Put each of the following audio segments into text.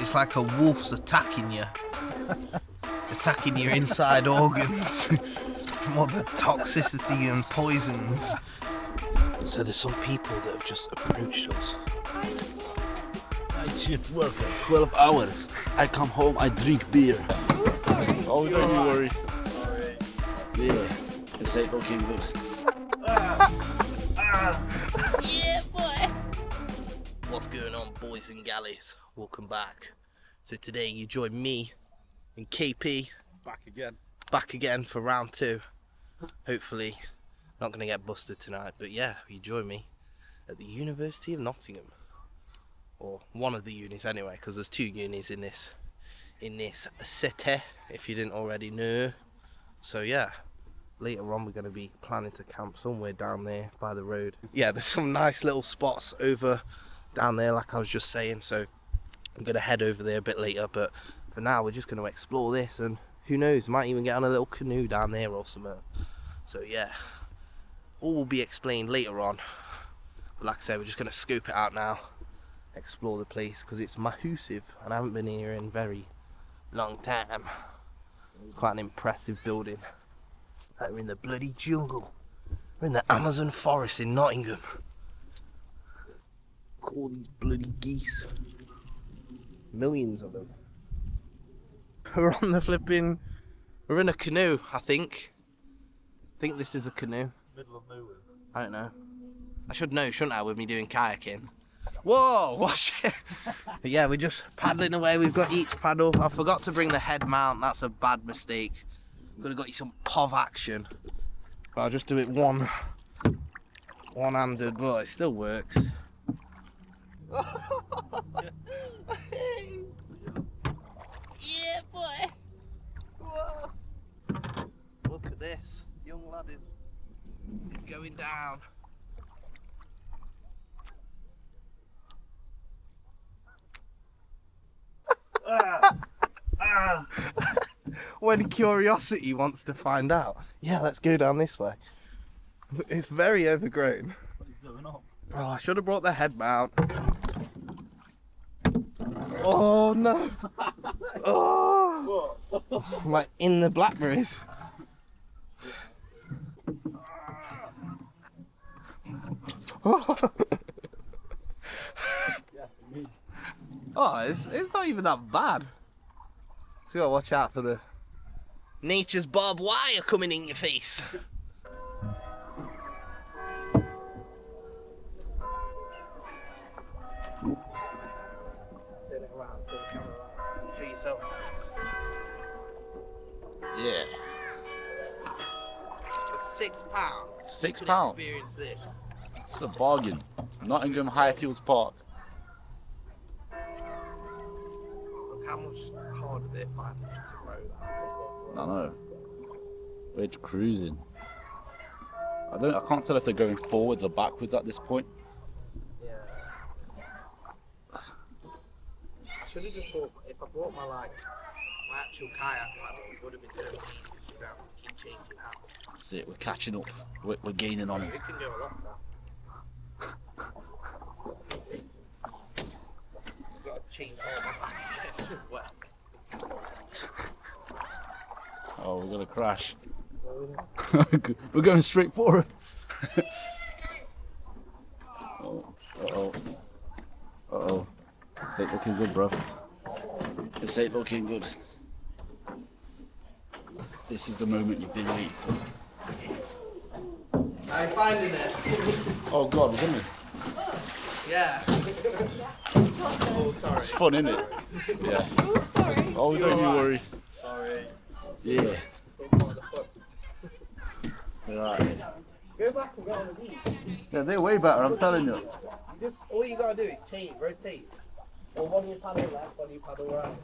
It's like a wolf's attacking you. Attacking your inside organs from all the toxicity and poisons. So there's some people that have just approached us. Night shift worker, 12 hours. I come home, I drink beer. Oh, don't you worry. Yeah, this ain't looking good. Yeah, boy! What's going on, boys and galleys? Welcome back. So today you join me and KP back again for round 2. Hopefully not going to get busted tonight, but yeah, you join me at the University of Nottingham, or one of the unis anyway, because there's 2 unis in this city, if you didn't already know. So yeah, later on we're going to be planning to camp somewhere down there by the road. Yeah, there's some nice little spots over down there, like I was just saying, so I'm going to head over there a bit later, but for now we're just going to explore this, and who knows, might even get on a little canoe down there or something. So yeah, all will be explained later on, but like I said, we're just going to scope it out now, explore the place, because it's massive and I haven't been here in a very long time. Quite an impressive building. Like we're in the bloody jungle. We're in the Amazon forest in Nottingham. Look at all these bloody geese. Millions of them. We're on the flipping... We're in a canoe, I think. I think this is a canoe. Middle of nowhere. I don't know. I should know, shouldn't I, with me doing kayaking? Whoa, watch it! But yeah, we're just paddling away. We've got each paddle. I forgot to bring the head mount. That's a bad mistake. Could have got you some POV action. But I'll just do it one-handed, but it still works. Yeah, boy! Whoa! Look at this. Young lad is going down. When curiosity wants to find out. Yeah, let's go down this way. It's very overgrown. What is going on? Oh, I should have brought the head mount. Oh no! Oh! I'm like in the blackberries. Oh, it's not even that bad. You gotta watch out for the nature's barbed wire coming in your face. Turn it around, turn the camera around. Show yourself. Yeah. For £6. £6? Experience this. It's a bargain. Nottingham Highfields Park. Look how much harder they're finding it to row that. I know. We're cruising. I can't tell if they're going forwards or backwards at this point. Yeah. I should have just bought, if I bought my actual kayak paddle, it would have been so much easier, so you don't have to keep changing hands. That's it, we're catching up. We're gaining on it. We can go a lot faster. I've got to change all my baskets as well. Oh, we're gonna crash. We're going straight for it. Uh-oh. This ain't looking good, bro. This ain't looking good. This is the moment you've been waiting for. How you finding it? Oh God, we're gonna. Yeah. Oh, sorry. It's fun, isn't it? Yeah. Oh, sorry. Oh, don't you worry. Sorry. Yeah. Right. Go back and get on the beach. Yeah, they're way better, I'm telling you. Just all you gotta do is change, rotate. Or one you paddle left, one you paddle right.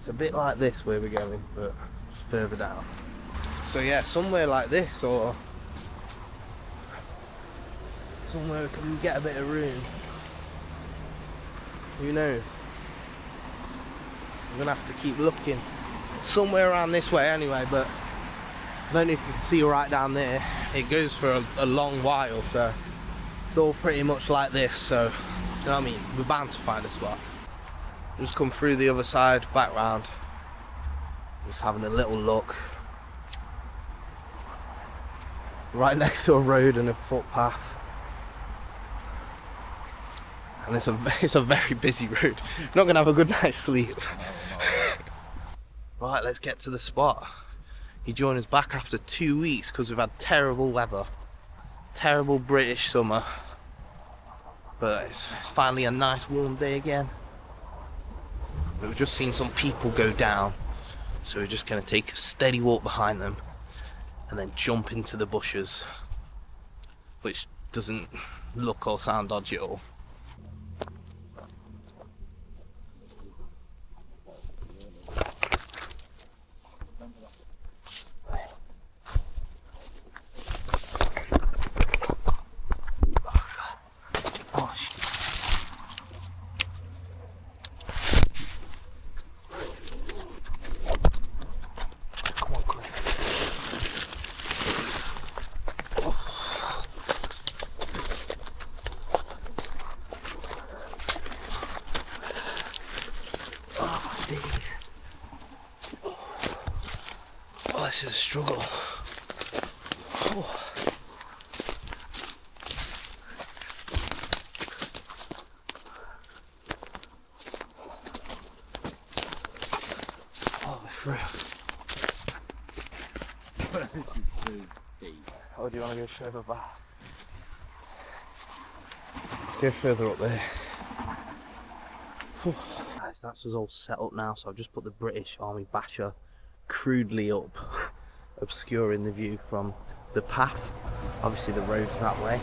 It's a bit like this where we're going, but Just further down. So yeah, somewhere like this, or somewhere we can get a bit of room. Who knows? I'm gonna have to keep looking. Somewhere around this way anyway, but I don't know if you can see right down there. It goes for a long while, so it's all pretty much like this, so you know what I mean? We're bound to find a spot. Just come through the other side, back round. Just having a little look. Right next to a road and a footpath. And it's a very busy road. Not gonna have a good night's sleep. Right, let's get to the spot. He joined us back after 2 weeks because we've had terrible weather. Terrible British summer. But it's finally a nice warm day again. But we've just seen some people go down. So we're just gonna take a steady walk behind them and then jump into the bushes. Which doesn't look or sound dodgy at all. Oh, this is a struggle. Oh. Oh, through. This is so deep. Oh, do you want to go further back? Go further up there. Guys, that's us all set up now, so I've just put the British Army Basher crudely up, obscuring the view from the path. Obviously the road's that way.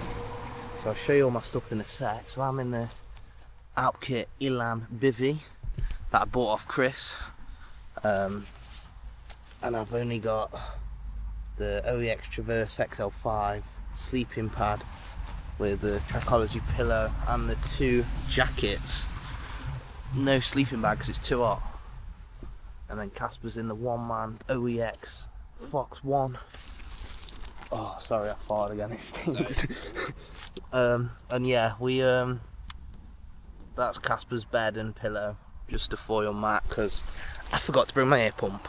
So I'll show you all my stuff in a sec. So I'm in the Alpkit Ilan bivvy that I bought off Chris. And I've only got the OEX Traverse XL5 sleeping pad with the Trekology pillow and the 2 jackets. No sleeping bag because it's too hot. And then Casper's in the one-man OEX Fox 1. Oh, sorry, I farted again, it stinks. And yeah, we that's Casper's bed and pillow, just a foil mat because I forgot to bring my air pump.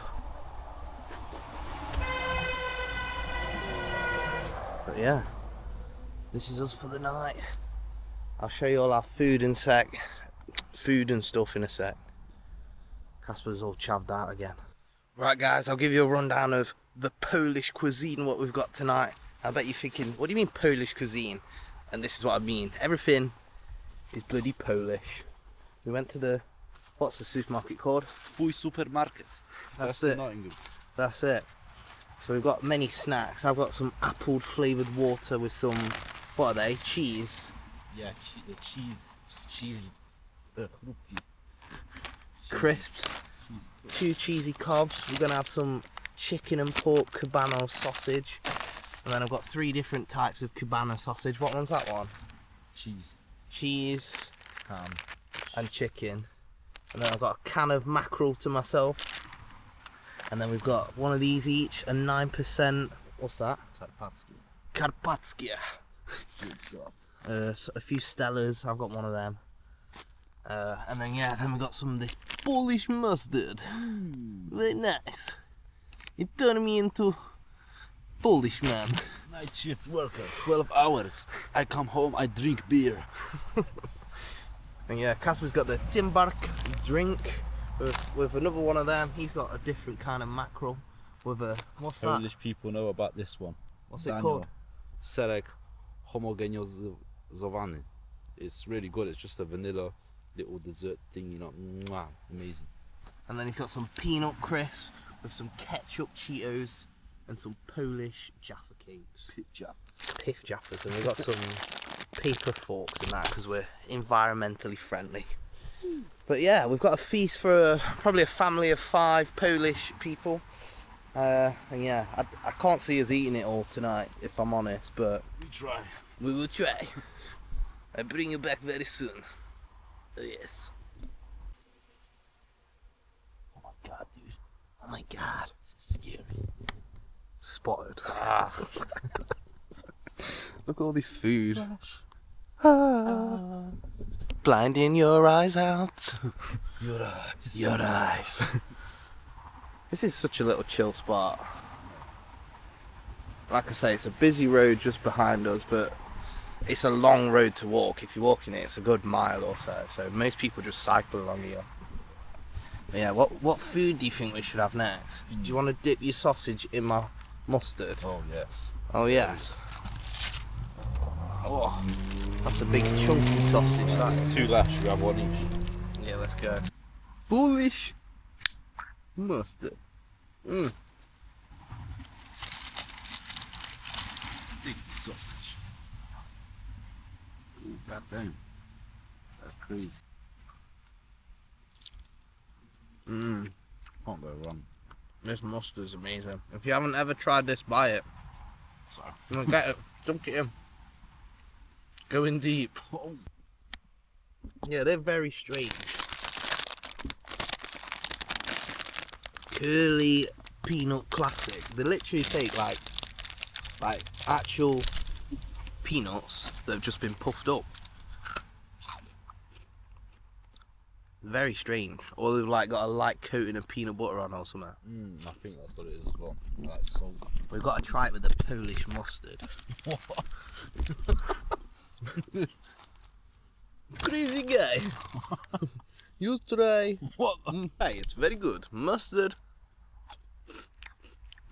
But yeah, this is us for the night. I'll show you all our food and stuff in a sec. Casper's all chavved out again. Right guys, I'll give you a rundown of the Polish cuisine, what we've got tonight. I bet you're thinking, what do you mean Polish cuisine? And this is what I mean. Everything is bloody Polish. We went to the, what's the supermarket called? Twój supermarket. That's it. Nottingham. That's it. So we've got many snacks. I've got some apple flavoured water with some, what are they? Cheese. Yeah, cheesy. Crisps. 2 cheesy cobs. We're going to have some chicken and pork Cabana sausage. And then I've got 3 different types of Cabana sausage. What one's that one? Cheese. Ham. And chicken. And then I've got a can of mackerel to myself. And then we've got one of these each, and 9%, what's that? Karpackie. Good stuff. So a few Stellas, I've got one of them. And then yeah, then we got some of this Polish mustard. Very nice. It turned me into Polish man. Night shift worker, 12 hours. I come home, I drink beer. And yeah, Casper's got the Timbark drink with another one of them. He's got a different kind of mackerel with a, what's that? Polish people know about this one. What's it called? Serek homogenizowany. It's really good. It's just a vanilla little dessert thing, you know. Mwah, amazing. And then he's got some peanut crisps with some ketchup Cheetos and some Polish Jaffa cakes. Piff Jaffas. And we've got some paper forks and that because we're environmentally friendly. But yeah, we've got a feast for probably a family of 5 Polish people. And yeah, I can't see us eating it all tonight, if I'm honest, but We try. we will try. I bring you back very soon. Oh, yes. Oh my god, dude. Oh my god, this is scary. Spotted. Look at all this food. Blinding your eyes out. Your eyes. Your eyes. This is such a little chill spot. Like I say, it's a busy road just behind us, but it's a long road to walk. If you're walking it, it's a good mile or so. So most people just cycle along here. But yeah, what food do you think we should have next? Do you want to dip your sausage in my mustard? Oh yes. Oh yeah. Oh, that's a big chunky sausage. That's 2 left. Should we have one each? yeah. Let's go. Bullish mustard. Thick sausage. Ooh, goddamn. That's crazy. Can't go wrong. This mustard's amazing. If you haven't ever tried this, buy it. Sorry. You know, get it. Dunk it in. Go in deep. Yeah, they're very strange. Curly peanut classic. They literally take like actual peanuts that have just been puffed up. Very strange. Or they've like got a light coating of peanut butter on or something. I think that's what it is as well. Like salt. We've got to try it with the Polish mustard. Crazy guy. You try. What? Hey, it's very good. Mustard.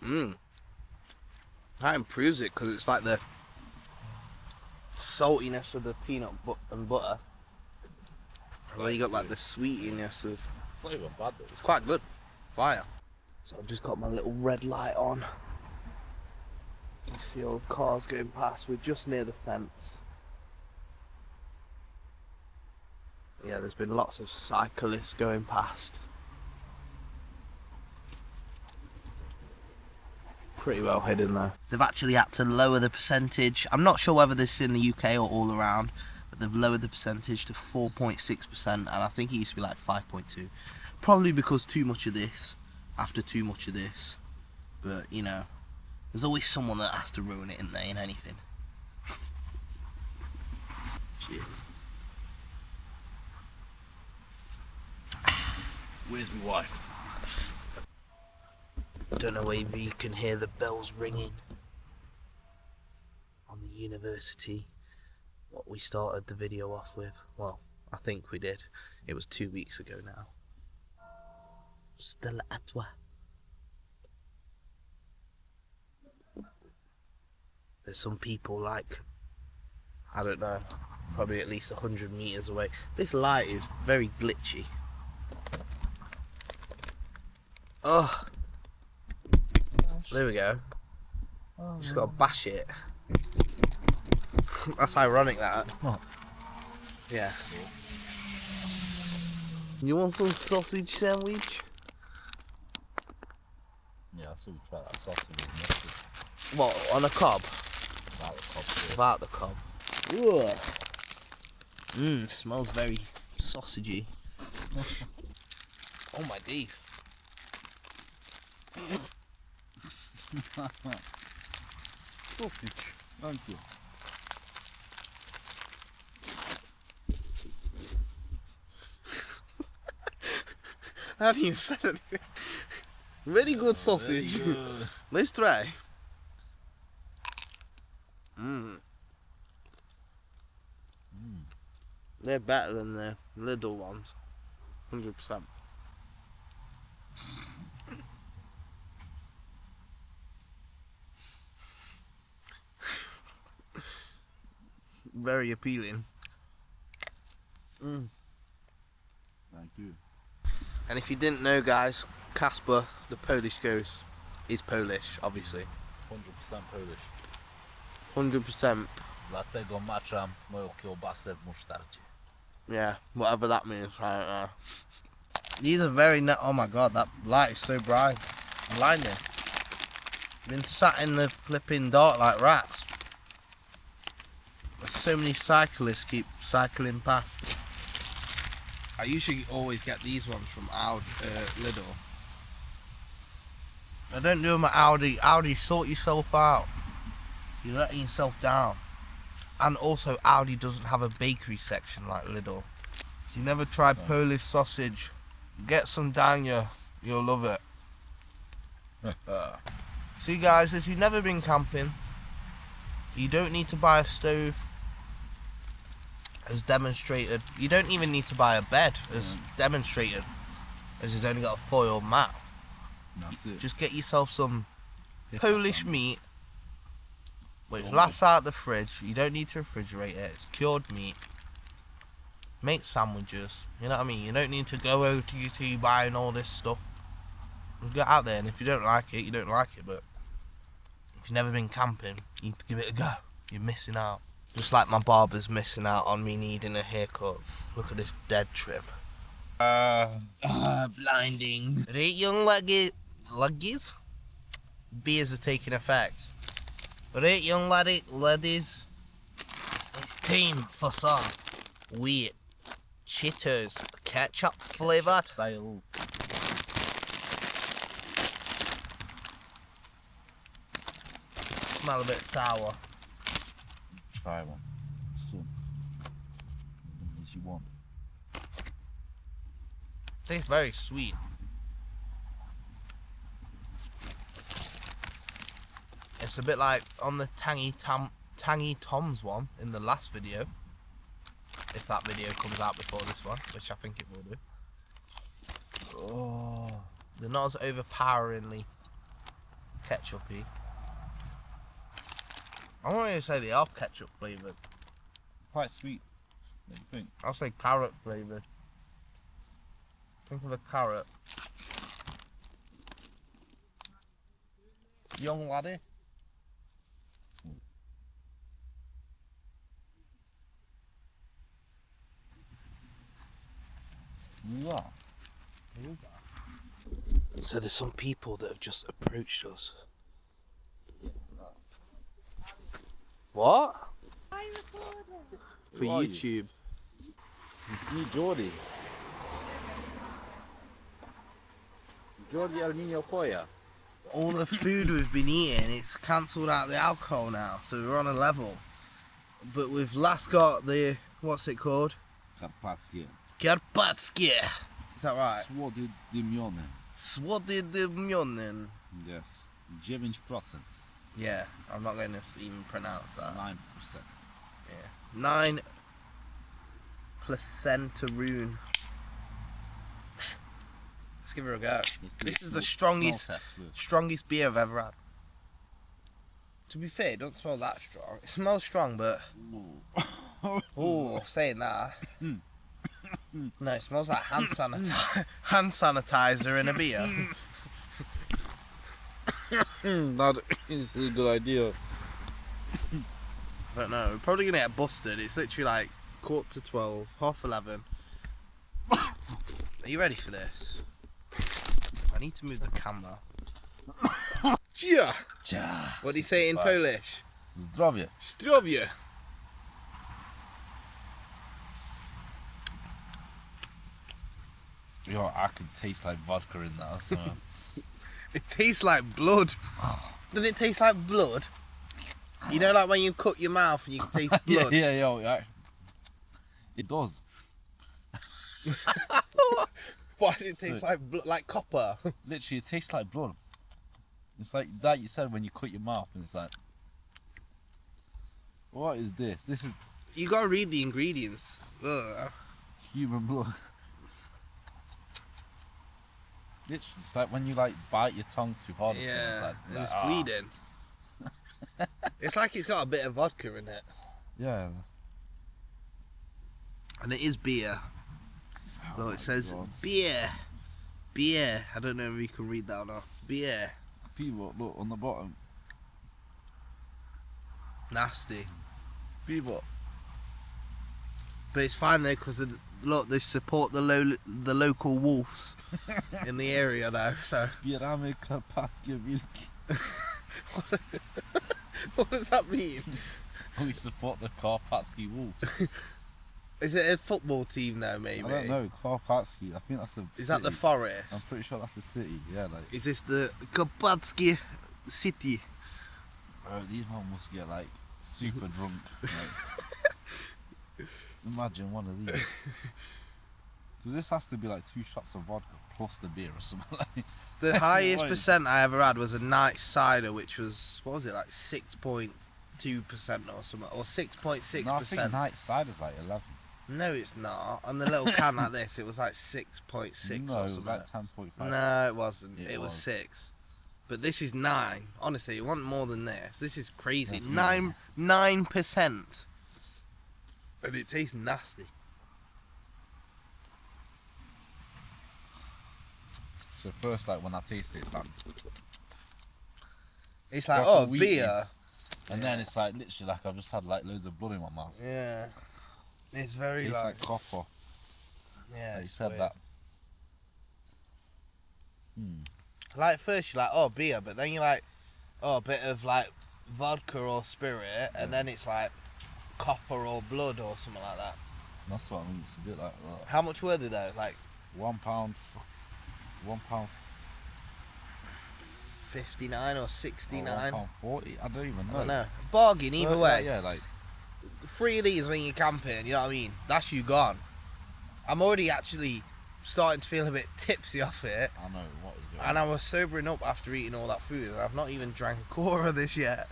That improves it because it's like the saltiness of the peanut and butter. And then you got like the sweetiness of. It's not even bad though. It's quite good. Fire. So I've just got my little red light on. You see all the cars going past. We're just near the fence. Yeah, there's been lots of cyclists going past. Pretty well hidden though. They've actually had to lower the percentage. I'm not sure whether this is in the UK or all around, but they've lowered the percentage to 4.6%, and I think it used to be like 5.2. Probably because too much of this, after too much of this. But, you know, there's always someone that has to ruin it, isn't there, in anything. Cheers. Where's my wife? Don't know if you can hear the bells ringing on the university. What we started the video off with. Well, I think we did. It was 2 weeks ago now. Stella à toi. There's some people like, I don't know, probably at least 100 meters away. This light is very glitchy. Oh. There we go. Just gotta bash it. That's ironic, that. What? Yeah. You want some sausage sandwich? Yeah, I saw you try that sausage with mustard. What, on a cob? Without the cob. Without the cob. Ugh. Smells very sausagey. Oh my days. Sausage. Thank you. I haven't even said anything. Very good sausage. Very good. Let's try. They're better than the little ones. 100%. Very appealing. Thank you. And if you didn't know, guys, Kasper, the Polish ghost, is Polish, obviously. 100% Polish. 100%. Dlatego maczam moją kiełbasę w musztardzie. Yeah, whatever that means, I don't know. These are very oh my god, that light is so bright. I'm blinded. Been sat in the flipping dark like rats. There's so many cyclists keep cycling past. I usually always get these ones from Lidl. I don't do them at Aldi. Aldi, sort yourself out. You're letting yourself down. And also, Aldi doesn't have a bakery section like Lidl. If you never tried Polish sausage, get some down you. You'll love it. See guys, if you've never been camping, you don't need to buy a stove as demonstrated. You don't even need to buy a bed as demonstrated, as it's only got a foil mat. That's it. Just get yourself some Polish meat, which lasts out the fridge. You don't need to refrigerate it. It's cured meat. Make sandwiches. You know what I mean? You don't need to go OTT buying all this stuff. Just get out there, and if you don't like it, you don't like it. But if you've never been camping, you need to give it a go. You're missing out. Just like my barber's missing out on me needing a haircut. Look at this dead trim. Blinding. Right, young luggies? Beers are taking effect. Right, young ladies? It's time for some weird Cheetos ketchup flavour. Style. Smell a bit sour. Try one. Soon. As you want. Tastes very sweet. It's a bit like on the Tangy Tom's one in the last video. If that video comes out before this one, which I think it will do. Oh, they're not as overpoweringly ketchupy. I won't even say they are ketchup flavoured. Quite sweet. What do you think? I'll say carrot flavoured. Think of a carrot. Young laddie. You are. So there's some people that have just approached us. What? For YouTube. It's me, Jordi. Jordi El Nino Poya. All the food we've been eating, it's cancelled out the alcohol now, so we're on a level. But we've last got the, what's it called? Carpackie. Carpackie. Is that right? Słody dymiony. Słody dymiony. Yes. 9%. Yeah, I'm not going to even pronounce that. 9%. Yeah. 9% rune. Let's give her a go. This is the strongest beer I've ever had. To be fair, it doesn't smell that strong. It smells strong, but... Oh, saying that. No, it smells like hand sanitizer in a beer. That is a good idea. I don't know. We're probably going to get busted. It's literally like 11:45, 11:30. Are you ready for this? I need to move the camera. Chia! What do you say in Polish? Zdrowie. Zdrowie! Yo, I can taste like vodka in that. So. It tastes like blood. Doesn't it taste like blood? You know, like when you cut your mouth and you can taste blood? yeah. It does. Why does it taste like blood, like copper? Literally, it tastes like blood. It's like that you said when you cut your mouth, and it's like, what is this? This is You gotta read the ingredients. Ugh. human blood. Literally, it's like when you like bite your tongue too hard. Or Yeah, something. and It's it's like, bleeding. It's like it's got a bit of vodka in it. Yeah. And it is beer. Well, Oh it says God. beer. Beer. I don't know if you can read that or not. Beer. Pivo, look on the bottom. Nasty. Pivo. But it's fine though, because look, they support the local wolves in the area though. So Zbieramy karpackie wilki. What does that mean? We support the Karpatsky Wolves. Is it a football team though, maybe? I don't know, Karpatsky. I think that's a Is that the city. forest? I'm pretty sure that's the city. Yeah, like. Is this the Karpatsky city? Bro, these men must get like super drunk. Like, imagine one of these. Because this has to be like 2 shots of vodka plus the beer or something like. The highest Right. percent I ever had was a night cider, which was, what was it, like 6.2% or something, or 6.6%. No, I think night cider's like 11. No, it's not. On the little can like this, it was like 6.6 No, or it was something. like 10.5. No, it wasn't. Yeah, it it was was. 6. But this is 9. Honestly, you want more than this. This is crazy. That's good. 9%. And it tastes nasty. So first, like when I taste it, it's like, It's like, Proper oh, wheaty. beer. and then it's like literally like I've just had like loads of blood in my mouth. Yeah. It's very Tastes like, like copper. yeah. Like you it's said weird. that. Like first you're like, oh, beer, but then you're like, oh, a bit of like vodka or spirit, and then it's like copper or blood or something like that. That's what I mean. It's a bit like that. How much were they though? Like £1, £1, 59 or or 69? £1.40. I don't even I know. don't know. Bargain either Well, way. Yeah, like 3 of these when you're camping, you know what I mean? That's you gone. I'm already actually starting to feel a bit tipsy off it, I know what is going and on. I was sobering up after eating all that food, and I've not even drank a quarter of this yet.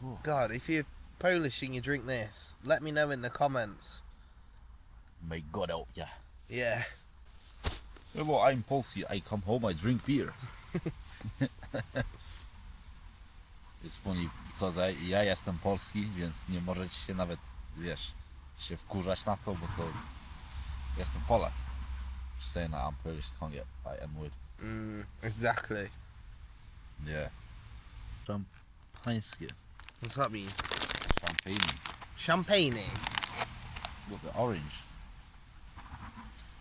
Ooh. God, if you're Polish and you drink this, let me know in the comments. May God help ya. Yeah. Well, I'm Polski. I come home, I drink beer. It's funny, because ja jestem Polski, więc nie możecie się nawet, wiesz, się wkurzać na to, bo to jestem Polak. Just saying that I'm Polish, can't get like N-word. Exactly. Yeah. Szampańskie. What's that mean? Champagne. Champagne. Look, the orange.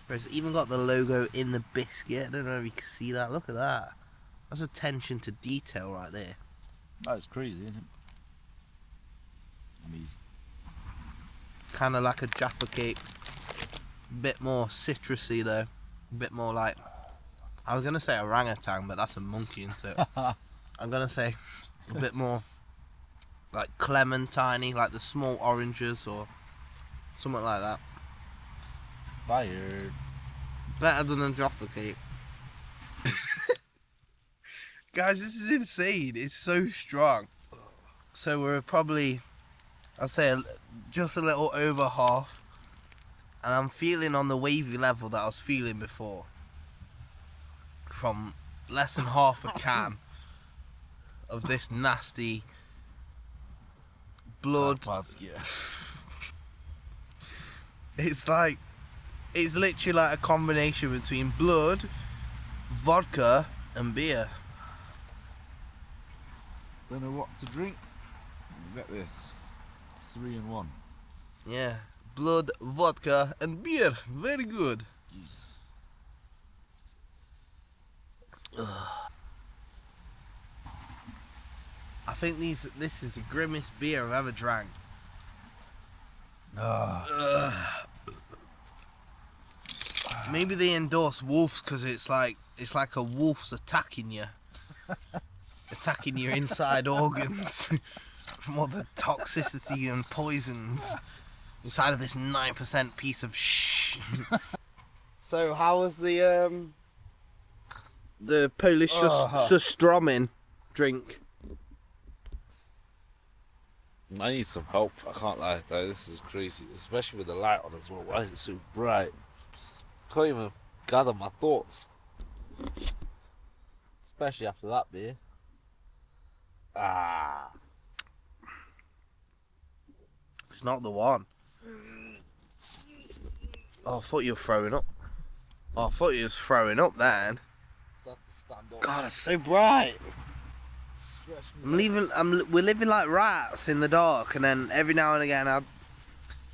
Bro, it's even got the logo in the biscuit. I don't know if you can see that. Look at that. That's attention to detail right there. That's crazy, isn't it? Amazing. Kind of like a Jaffa cake. Bit more citrusy though. A bit more like, I was going to say orangutan, but that's a monkey, isn't it? I'm going to say a bit more like clementine, like the small oranges or something like that. Fired. Better than a Jaffa cake. Guys, this is insane. It's so strong. So we're probably, I'd say, just a little over half. And I'm feeling on the wavy level that I was feeling before. From less than half a can of this nasty blood. Karpackie. It's like, it's literally like a combination between blood, vodka, and beer. Don't know what to drink. Get this. 3 in 1. Yeah, blood, vodka, and beer. Very good. Jeez. I think this is the grimmest beer I've ever drank. Maybe they endorse wolves because it's like a wolf's attacking you, attacking your inside organs from all the toxicity and poisons inside of this 9% piece of shh. So how was the Polish Sustromin drink? I need some help. I can't lie though. This is crazy, especially with the light on as well. Why is it so bright? Can't even gather my thoughts. Especially after that beer. It's not the one. Oh, I thought you were throwing up. Oh, I thought you was throwing up then. God, it's so bright. We're living like rats in the dark, and then every now and again,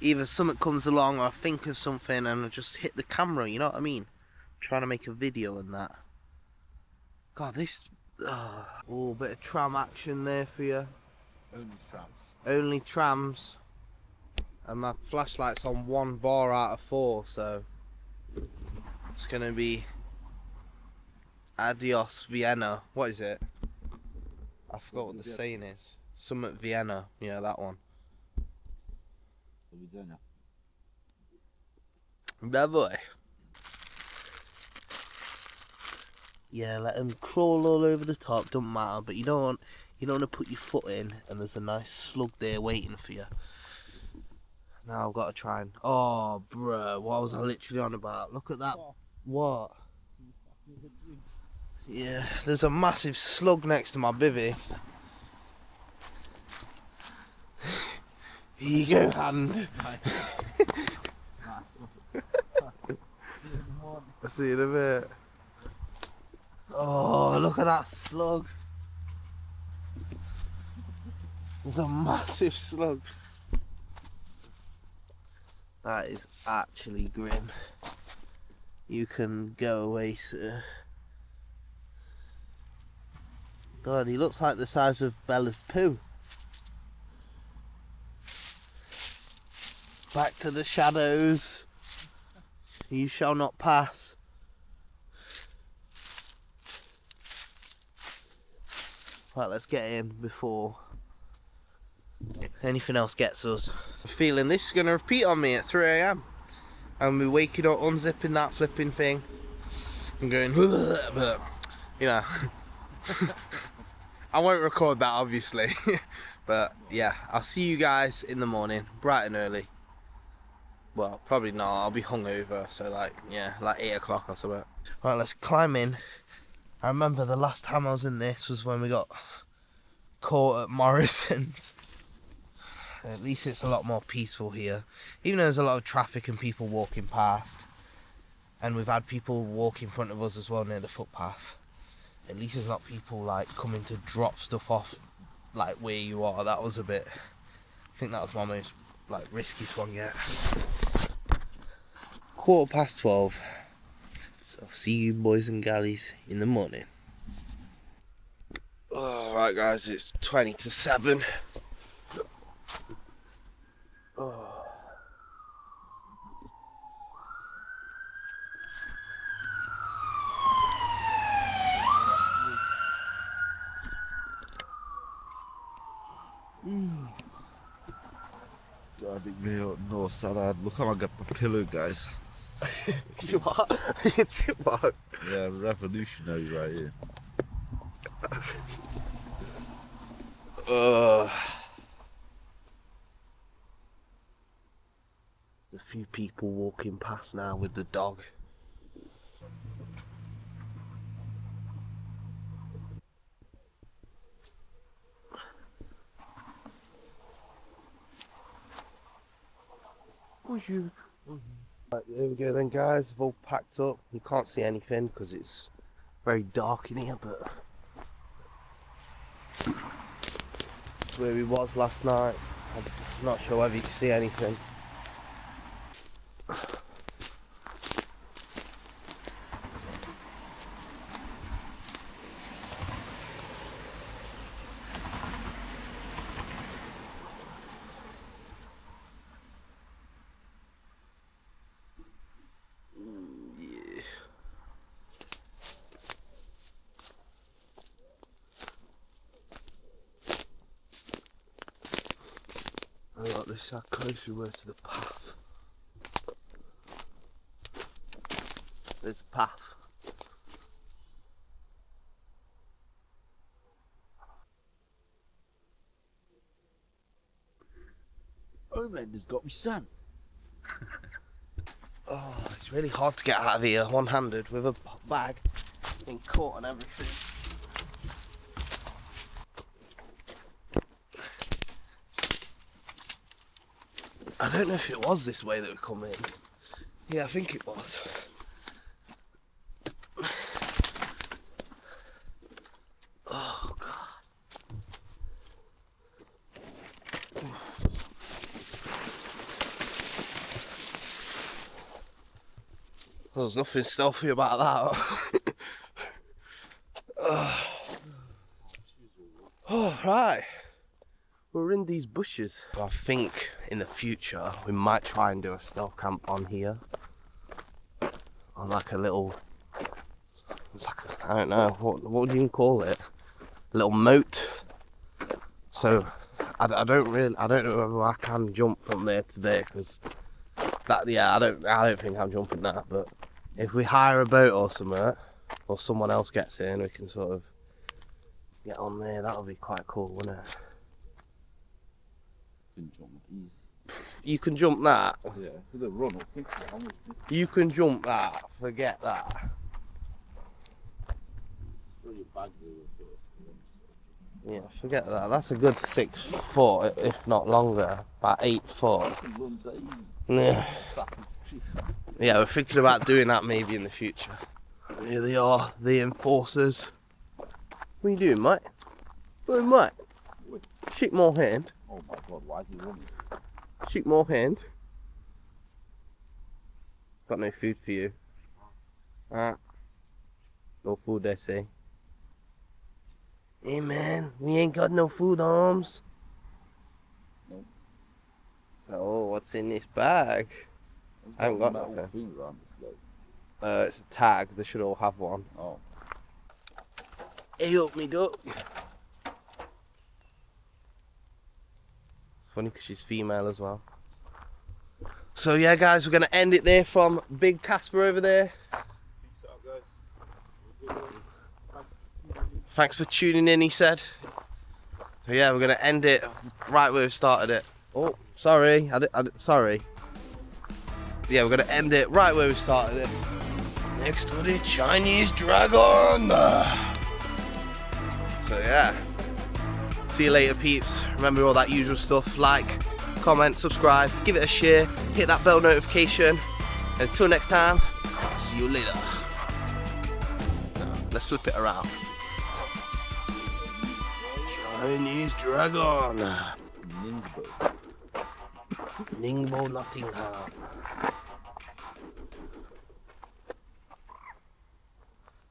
either something comes along or I think of something and I just hit the camera. You know what I mean? Trying to make a video and that. God, this. Oh, bit of tram action there for you. Only tramps. Only trams. And my flashlight's on 1 bar out of 4, so it's gonna be adios Vienna. What is it? I forgot what the saying is. Summit Vienna. Yeah, that one. Do widzenia. Bye boy. Yeah, let them crawl all over the top. Don't matter, but you don't want to put your foot in, and there's a nice slug there waiting for you. Now I've got to try and. Oh, bruh, what was I literally on about? Look at that. What? Yeah, there's a massive slug next to my bivvy. Here you go, hand. I'll see you in a bit. Oh, look at that slug. There's a massive slug. That is actually grim. You can go away, sir. God, he looks like the size of Bella's poo. Back to the shadows. You shall not pass. Right, let's get in before anything else gets us. I'm feeling this is going to repeat on me at 3 AM. And we're waking up, unzipping that flipping thing. And going, but, you know. I won't record that, obviously. But, yeah, I'll see you guys in the morning, bright and early. Well, probably not, I'll be hungover, so like, yeah, like 8 o'clock or something. Right, let's climb in. I remember the last time I was in this was when we got caught at Morrison's. At least it's a lot more peaceful here. Even though there's a lot of traffic and people walking past. And we've had people walk in front of us as well near the footpath. At least there's not people like coming to drop stuff off like where you are. That was a bit... I think that was my most like riskiest one yet. 12:15. So I'll see you boys and galleys in the morning. Alright guys, it's 20 to 7. Oh. God, no salad. Look how I got my pillow, guys. You what? You do what? Yeah, revolutionary right here. There's a few people walking past now with the dog. Right, there we go then guys, I've all packed up. You can't see anything because it's very dark in here, but it's where we was last night. I'm not sure whether you can see anything. Look, this is how close we were to the path. There's a path. Omender's got me son. Oh, it's really hard to get out of here one-handed with a bag being caught and everything. I don't know if it was this way that we come in. Yeah, I think it was. Oh, God. Well, there's nothing stealthy about that. Oh, right. We're in these bushes. I think in the future we might try and do a stealth camp on here. On like a little, it's like, I don't know, what would you even call it? A little moat. So I don't know whether I can jump from there today, because that, yeah, I don't think I'm jumping that. But if we hire a boat or something, or someone else gets in, we can sort of get on there. That would be quite cool, wouldn't it? Can jump easy. You can jump that. Yeah, with a run up, think how much You can jump that. Forget that. throw your bag there first. Yeah, forget that. That's a good 6 foot, if not longer. About 8 foot. Yeah. Yeah, we're thinking about doing that maybe in the future. Here they are, the enforcers. What are you doing, mate? What are you doing, mate? Shake more hand. Oh my god, why is he running? Shake more hand. Got no food for you. Ah. No food, they say. Hey man, we ain't got no food, Arms. Nope. So, what's in this bag? I haven't got metal nothing. thing around this leg. It's a tag, they should all have one. Oh. Hey up, me duck. Funny because she's female as well. So yeah guys, we're going to end it there from Big Casper over there. Peace out, guys. Thanks for tuning in, he said. So yeah, we're going to end it right where we started it. Oh, sorry, sorry. Yeah, we're going to end it right where we started it. Next to the Chinese dragon. So yeah. See you later, peeps. Remember all that usual stuff. Like, comment, subscribe, give it a share, hit that bell notification. And until next time, I'll see you later. No, let's flip it around. Chinese dragon. Ningbo. Ningbo, Nottingham.